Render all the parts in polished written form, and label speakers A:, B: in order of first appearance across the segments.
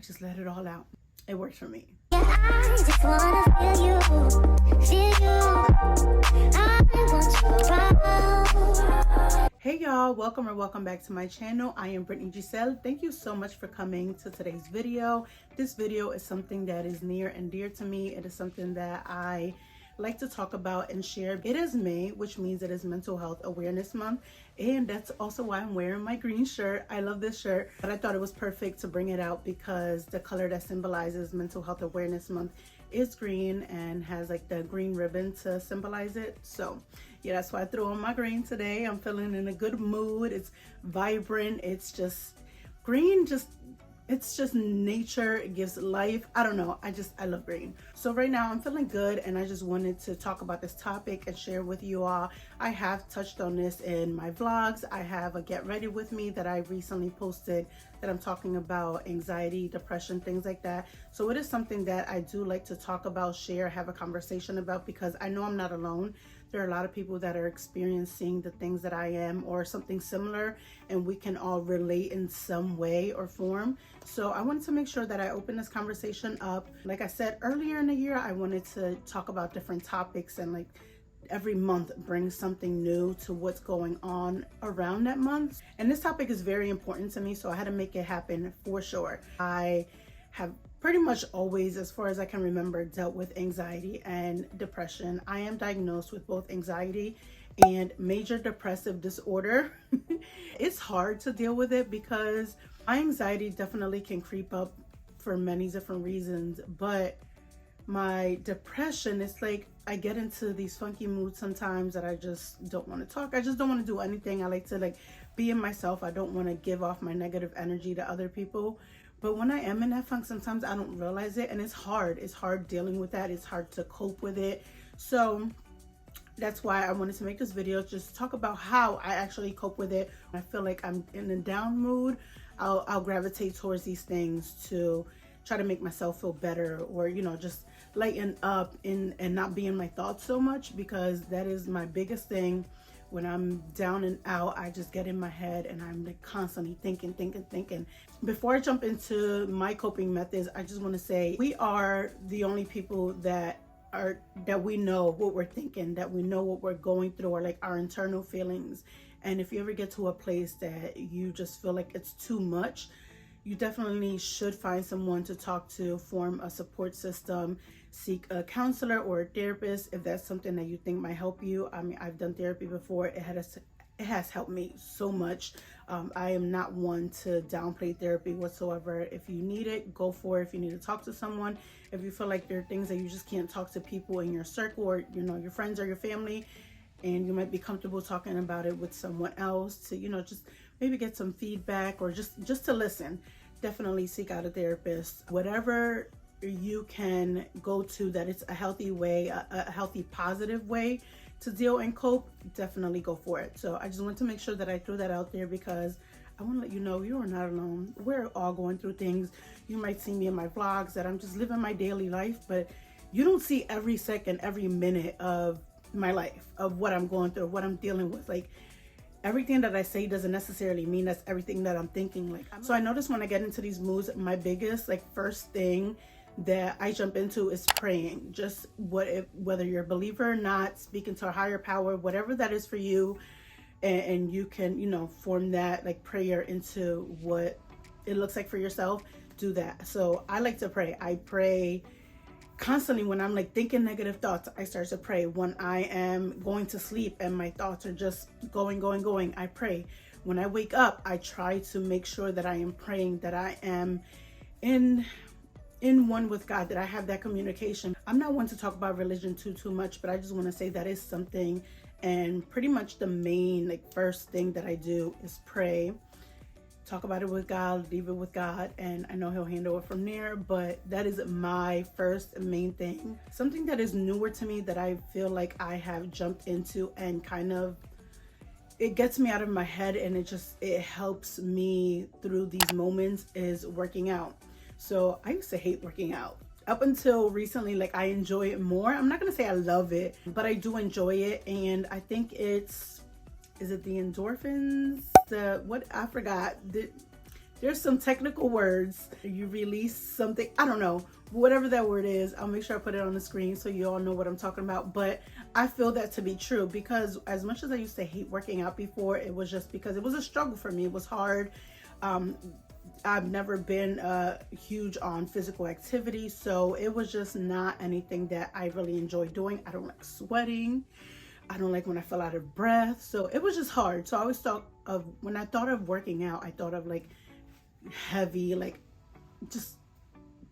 A: just let it all out. It works for me.
B: I just wanna feel you. I want you around.
A: Hey y'all, welcome back to my channel. I am Brittney Giselle. Thank you so much for coming to today's video. This video is something that is near and dear to me. It is something that I like to talk about and share. It is May, which means it is Mental Health Awareness Month, and that's also why I'm wearing my green shirt. I love this shirt, but I thought it was perfect to bring it out because the color that symbolizes Mental Health Awareness Month is green and has like the green ribbon to symbolize it. So yeah, that's why I threw on my green today. I'm feeling in a good mood. It's vibrant. It's just green, it's just nature. It gives life. I don't know. I love green. So right now I'm feeling good, and I just wanted to talk about this topic and share with you all. I have touched on this in my vlogs. I have a get ready with me that I recently posted that I'm talking about anxiety, depression, things like that. So it is something that I do like to talk about, share, have a conversation about, because I know I'm not alone. There are a lot of people that are experiencing the things that I am or something similar, and we can all relate in some way or form. So I wanted to make sure that I open this conversation up. Like I said earlier in the year, I wanted to talk about different topics and like every month bring something new to what's going on around that month. And this topic is very important to me, so I had to make it happen for sure. I have pretty much always, as far as I can remember, dealt with anxiety and depression. I am diagnosed with both anxiety and major depressive disorder. It's hard to deal with it because my anxiety definitely can creep up for many different reasons, but my depression, it's like I get into these funky moods sometimes that I just don't want to talk. I just don't want to do anything. I like to like be in myself. I don't want to give off my negative energy to other people. But when I am in that funk, sometimes I don't realize it, and it's hard. It's hard dealing with that. It's hard to cope with it. So that's why I wanted to make this video, just talk about how I actually cope with it. I feel like I'm in a down mood, I'll gravitate towards these things to try to make myself feel better, or just lighten up and not be in my thoughts so much, because that is my biggest thing. When I'm down and out, I just get in my head and I'm like constantly thinking. Before I jump into my coping methods, I just want to say we are the only people that we know what we're thinking, that we know what we're going through, or like our internal feelings. And if you ever get to a place that you just feel like it's too much, you definitely should find someone to talk to, form a support system, seek a counselor or a therapist if that's something that you think might help you. I mean, I've done therapy before. It has helped me so much. I am not one to downplay therapy whatsoever. If you need it, go for it. If you need to talk to someone, if you feel like there are things that you just can't talk to people in your circle, or your friends or your family, and you might be comfortable talking about it with someone else to just maybe get some feedback, or just to listen, definitely seek out a therapist. Whatever you can go to that it's a healthy way, a healthy, positive way to deal and cope, definitely go for it. So I just want to make sure that I threw that out there, because I want to let you know you are not alone. We're all going through things. You might see me in my vlogs that I'm just living my daily life, but you don't see every second, every minute of my life, of what I'm going through, what I'm dealing with. Like, everything that I say doesn't necessarily mean that's everything that I'm thinking. So I notice when I get into these moods, my biggest first thing that I jump into is praying. Just whether you're a believer or not, speaking to a higher power, whatever that is for you, and you can form that prayer into what it looks like for yourself, do that. So I like to pray. I pray constantly. When I'm thinking negative thoughts, I start to pray. When I am going to sleep and my thoughts are just going, I pray. When I wake up, I try to make sure that I am praying, that I am in one with God, that I have that communication. I'm not one to talk about religion too much, but I just want to say that is something, and pretty much the main first thing that I do is pray. Talk about it with God, leave it with God, and I know He'll handle it from there. But that is my first main thing. Something that is newer to me that I feel like I have jumped into, and it gets me out of my head, and it helps me through these moments, is working out. So I used to hate working out. Up until recently, I enjoy it more. I'm not gonna say I love it, but I do enjoy it. And I think is it the endorphins? I forgot. there's some technical words. You release something, I don't know, whatever that word is. I'll make sure I put it on the screen so you all know what I'm talking about. But I feel that to be true, because as much as I used to hate working out before, it was just because it was a struggle for me. It was hard. I've never been huge on physical activity, so it was just not anything that I really enjoy doing. I don't like sweating. I don't like when I fell out of breath. So it was just hard. So I always thought of, when I thought of working out, I thought of like heavy, like just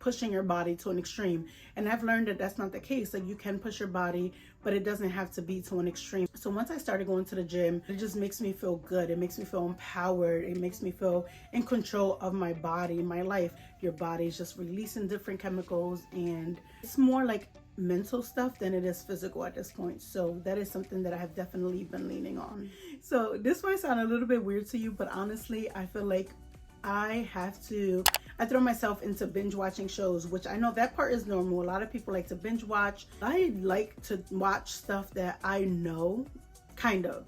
A: pushing your body to an extreme. And I've learned that that's not the case. Like, you can push your body, but it doesn't have to be to an extreme. So once I started going to the gym, it just makes me feel good. It makes me feel empowered. It makes me feel in control of my body, my life. Your body's just releasing different chemicals, and it's more like mental stuff than it is physical at this point. So that is something that I have definitely been leaning on. So this might sound a little bit weird to you, but honestly, I feel like I throw myself into binge watching shows, which I know that part is normal. A lot of people like to binge watch. I like to watch stuff that I know, kind of.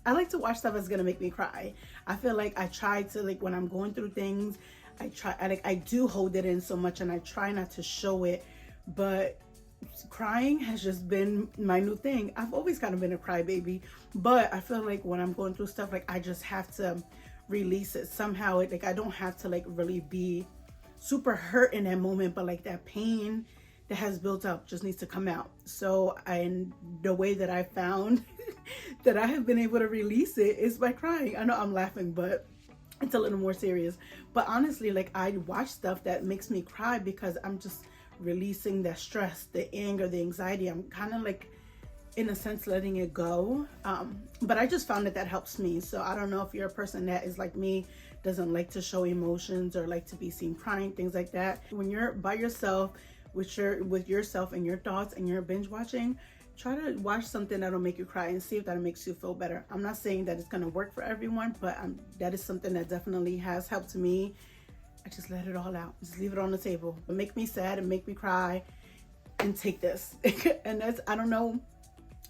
A: I like to watch stuff that's gonna make me cry. I feel like I try to, like, when I'm going through things, I do hold it in so much, and I try not to show it, but crying has just been my new thing. I've always kind of been a crybaby, but I feel like when I'm going through stuff, like, I just have to release it somehow. Like, I don't have to like really be super hurt in that moment, but like that pain that has built up just needs to come out. So the way that I found that I have been able to release it is by crying. I know I'm laughing, but it's a little more serious. But honestly, like, I watch stuff that makes me cry because I'm just releasing that stress, the anger, the anxiety. I'm kind of like, in a sense, letting it go. But I just found that helps me. So I don't know if you're a person that is like me, doesn't like to show emotions or like to be seen crying, things like that. When you're by yourself with yourself and your thoughts and you're binge watching, try to watch something that'll make you cry and see if that makes you feel better. I'm not saying that it's gonna work for everyone, but that is something that definitely has helped me. I just let it all out, just leave it on the table. It make me sad and make me cry, and take this. And that's, I don't know,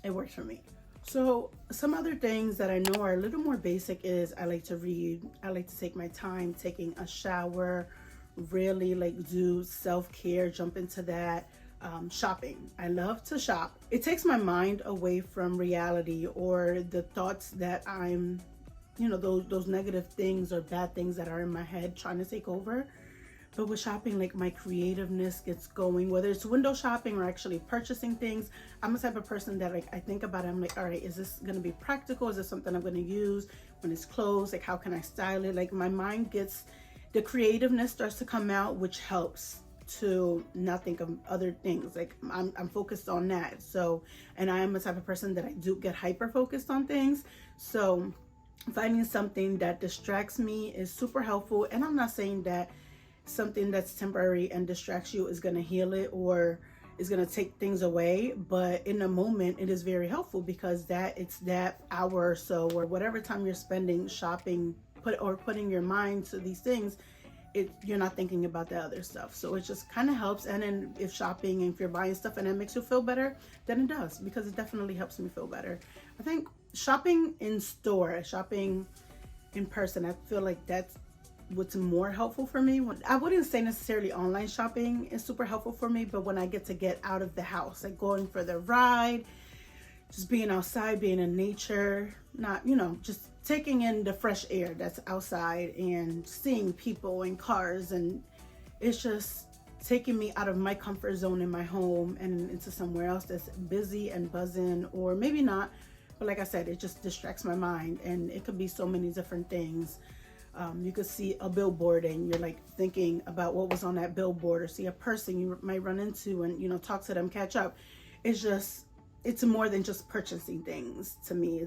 A: it works for me. So some other things that I know are a little more basic is I like to read. I like to take my time taking a shower, really like do self-care, jump into that. Shopping. I love to shop. It takes my mind away from reality or the thoughts that I'm, those negative things or bad things that are in my head trying to take over. But with shopping, like, my creativeness gets going, whether it's window shopping or actually purchasing things. I'm the type of person that, like, I think about it. I'm like, all right, is this going to be practical? Is this something I'm going to use when it's closed? Like, how can I style it? Like, my mind gets, the creativeness starts to come out, which helps to not think of other things. Like, I'm focused on that. So, and I am the type of person that I do get hyper focused on things. So finding something that distracts me is super helpful. And I'm not saying that something that's temporary and distracts you is going to heal it or is going to take things away, but in the moment it is very helpful because it's that hour or so or whatever time you're spending shopping, putting your mind to these things, you're not thinking about the other stuff. So it just kind of helps. And then if shopping and if you're buying stuff and it makes you feel better, then it does, because it definitely helps me feel better. I think shopping in store, shopping in person, I feel like that's what's more helpful for me. I wouldn't say necessarily online shopping is super helpful for me, but when I get to get out of the house, like going for the ride, just being outside, being in nature, not, just taking in the fresh air that's outside and seeing people and cars, and it's just taking me out of my comfort zone in my home and into somewhere else that's busy and buzzing, or maybe not, but like I said, it just distracts my mind, and it could be so many different things. You could see a billboard and you're like thinking about what was on that billboard, or see a person you might run into and talk to them, catch up. It's more than just purchasing things to me.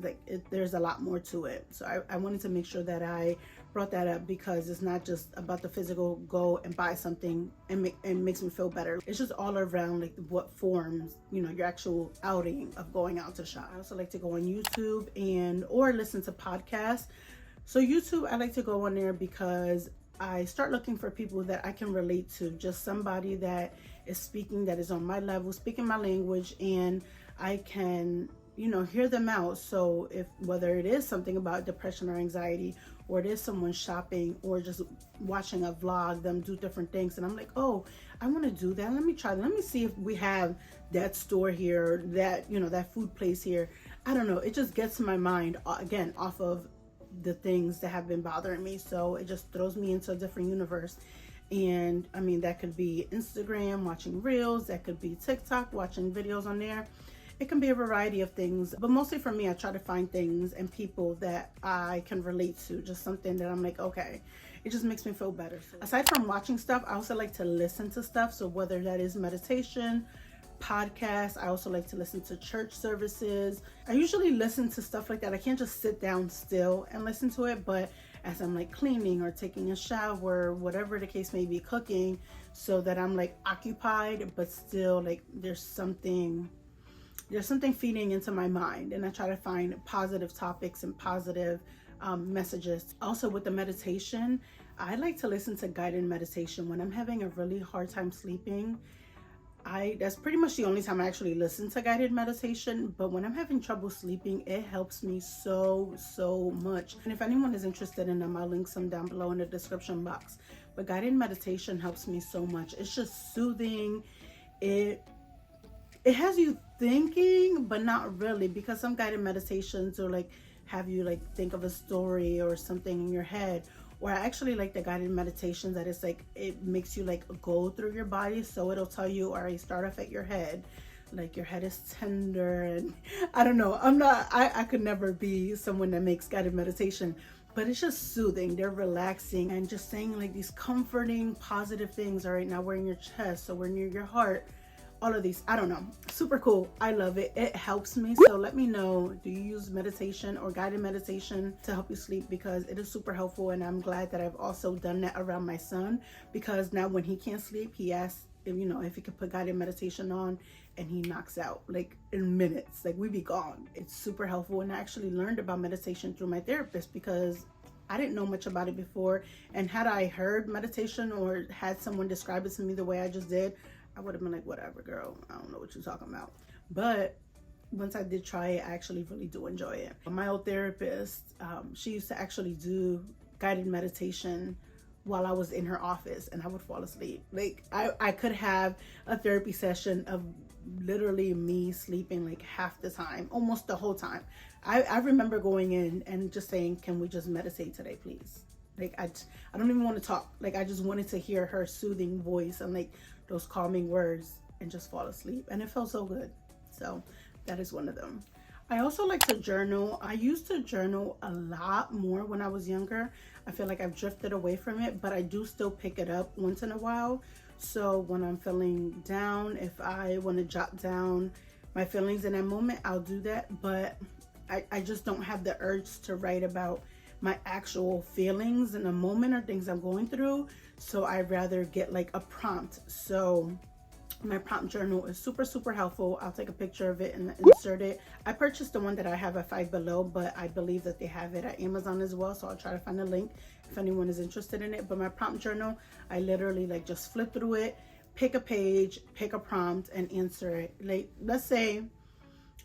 A: There's a lot more to it. So I wanted to make sure that I brought that up, because it's not just about the physical go and buy something and makes me feel better. It's just all around, like, what forms your actual outing of going out to shop. I also like to go on YouTube or listen to podcasts. So YouTube, I like to go on there because I start looking for people that I can relate to, just somebody that is speaking, that is on my level, speaking my language, and I can, hear them out. So whether it is something about depression or anxiety, or it is someone shopping, or just watching a vlog, them do different things, and I'm like, oh, I want to do that. Let me try that. Let me see if we have that store here, that, you know, that food place here. I don't know. It just gets my mind, again, off of the things that have been bothering me. So it just throws me into a different universe. And I mean, that could be Instagram, watching reels. That could be TikTok, watching videos on there. It can be a variety of things, but mostly for me, I try to find things and people that I can relate to, just something that I'm like, okay, it just makes me feel better. So, aside from watching stuff, I also like to listen to stuff. So whether that is meditation, podcasts, I also like to listen to church services. I usually listen to stuff like that. I can't just sit down still and listen to it, but as I'm like cleaning or taking a shower, whatever the case may be, cooking, so that I'm like occupied, but still like there's something feeding into my mind, and I try to find positive topics and positive messages. Also with the meditation, I like to listen to guided meditation when I'm having a really hard time sleeping. That's pretty much the only time I actually listen to guided meditation, but when I'm having trouble sleeping, it helps me so much. And if anyone is interested in them, I'll link some down below in the description box. But guided meditation helps me so much. It's just soothing. It has you thinking, but not really, because some guided meditations are like have you like think of a story or something in your head. Or I actually like the guided meditations that it's like it makes you like go through your body. So it'll tell you, all right, start off at your head, like your head is tender, and I don't know, I could never be someone that makes guided meditation, but it's just soothing. They're relaxing and just saying like these comforting positive things. All right, now we're in your chest, so we're near your heart. All of these, I don't know, super cool. I love it. It helps me. So let me know, do you use meditation or guided meditation to help you sleep? Because it is super helpful, and I'm glad that I've also done that around my son, because now when he can't sleep, he asks if he could put guided meditation on, and he knocks out like in minutes. Like we be gone. It's super helpful. And I actually learned about meditation through my therapist, because I didn't know much about it before, and had I heard meditation or had someone describe it to me the way I just did, I would have been like, whatever, girl, I don't know what you're talking about. But once I did try it, I actually really do enjoy it. My old therapist, she used to actually do guided meditation while I was in her office, and I would fall asleep. Like I could have a therapy session of literally me sleeping like half the time, almost the whole time. I remember going in and just saying, can we just meditate today, please? Like I don't even want to talk. Like I just wanted to hear her soothing voice and like those calming words and just fall asleep, and it felt so good. So that is one of them. I also like to journal. I used to journal a lot more when I was younger. I feel like I've drifted away from it, but I do still pick it up once in a while. So when I'm feeling down, if I want to jot down my feelings in that moment, I'll do that. But I just don't have the urge to write about my actual feelings in a moment or things I'm going through. So I'd rather get like a prompt. So my prompt journal is super helpful. I'll take a picture of it and insert it. I purchased the one that I have at Five Below, but I believe that they have it at Amazon as well. So I'll try to find a link if anyone is interested in it. But my prompt journal, I literally like just flip through it, pick a page, pick a prompt, and answer it. Like, let's say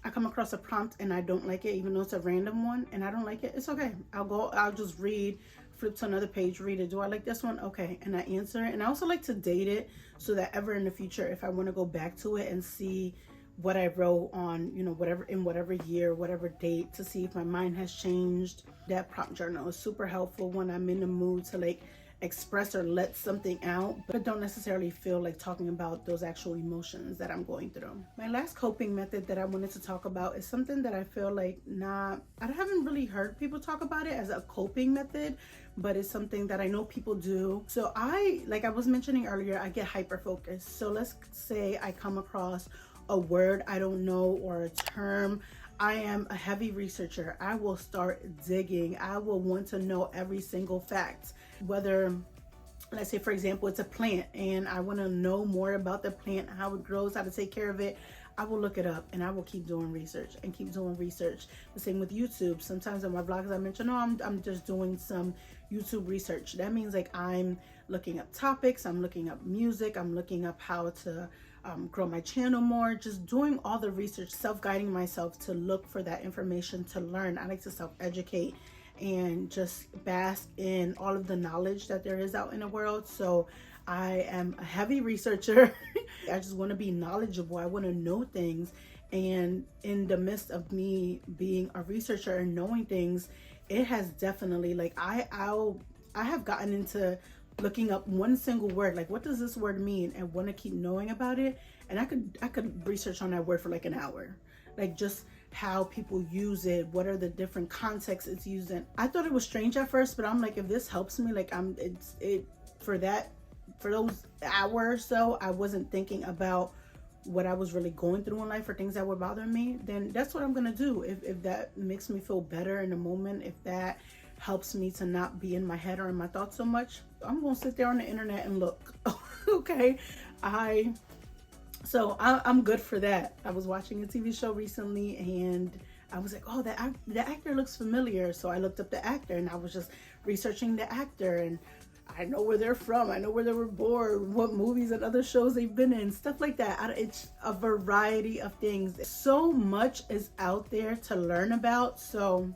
A: I come across a prompt and I don't like it, even though it's a random one and I don't like it, it's okay. I'll just read, flip to another page, read it. Do I like this one? Okay. And I answer it. And I also like to date it so that ever in the future, if I want to go back to it and see what I wrote on, whatever year, whatever date, to see if my mind has changed. That prompt journal is super helpful when I'm in the mood to like express or let something out, but don't necessarily feel like talking about those actual emotions that I'm going through. My last coping method that I wanted to talk about is something that I feel like I haven't really heard people talk about it as a coping method, but it's something that I know people do. So like I was mentioning earlier, I get hyper focused. So let's say I come across a word I don't know or a term. I am a heavy researcher. I will start digging. I will want to know every single fact. Whether, let's say for example, it's a plant and I want to know more about the plant, how it grows, how to take care of it, I will look it up and I will keep doing research and keep doing research. The same with YouTube. Sometimes in my vlogs I mention, I'm just doing some YouTube research. That means like I'm looking up topics, I'm looking up music, I'm looking up how to grow my channel more, just doing all the research, self-guiding myself to look for that information, to learn. I like to self-educate and just bask in all of the knowledge that there is out in the world. So I am a heavy researcher. I just want to be knowledgeable. I want to know things. And in the midst of me being a researcher and knowing things, it has definitely, like, I have gotten into looking up one single word, like, what does this word mean, and want to keep knowing about it. And I could research on that word for like an hour, like just how people use it, what are the different contexts it's used in. I thought it was strange at first, but I'm like, if this helps me, like, for those hours or so, I wasn't thinking about what I was really going through in life or things that were bothering me, then that's what I'm gonna do. If that makes me feel better in the moment, if that helps me to not be in my head or in my thoughts so much, I'm gonna sit there on the internet and look. Okay, so I'm good for that. I was watching a TV show recently and I was like, oh, the actor looks familiar. So I looked up the actor and I was just researching the actor, and I know where they're from. I know where they were born, what movies and other shows they've been in, stuff like that. It's a variety of things. So much is out there to learn about. So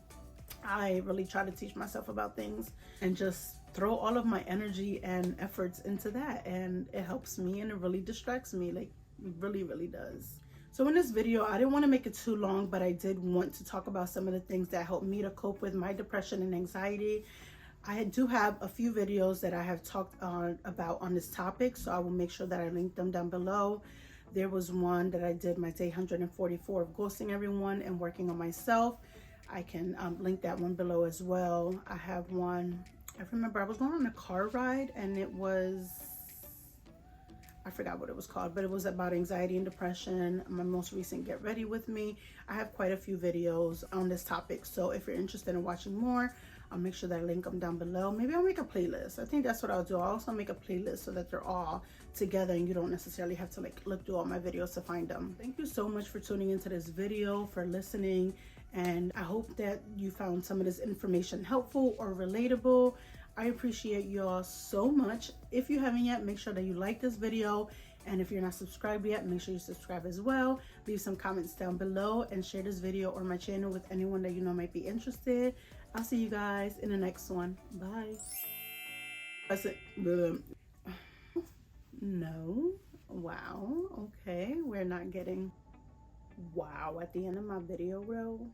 A: I really try to teach myself about things and just throw all of my energy and efforts into that. And it helps me and it really distracts me. Like, it really, really does. So in this video, I didn't want to make it too long, but I did want to talk about some of the things that helped me to cope with my depression and anxiety. I do have a few videos that I have talked about on this topic, so I will make sure that I link them down below. There was one that I did, my day 144 of ghosting everyone and working on myself. I can link that one below as well. I have one, I remember I was going on a car ride and it was, I forgot what it was called, but it was about anxiety and depression. My most recent Get Ready With Me. I have quite a few videos on this topic, so if you're interested in watching more, I'll make sure that I link them down below. Maybe I'll make a playlist. I think that's what I'll do. I'll also make a playlist so that they're all together and you don't necessarily have to like look through all my videos to find them. Thank you so much for tuning into this video, for listening, and I hope that you found some of this information helpful or relatable. I appreciate y'all so much. If you haven't yet, make sure that you like this video, and if you're not subscribed yet, make sure you subscribe as well. Leave some comments down below and share this video or my channel with anyone that you know might be interested. I'll see you guys in the next one. Bye. I said, no. Wow. Okay, we're not getting wow at the end of my video, bro.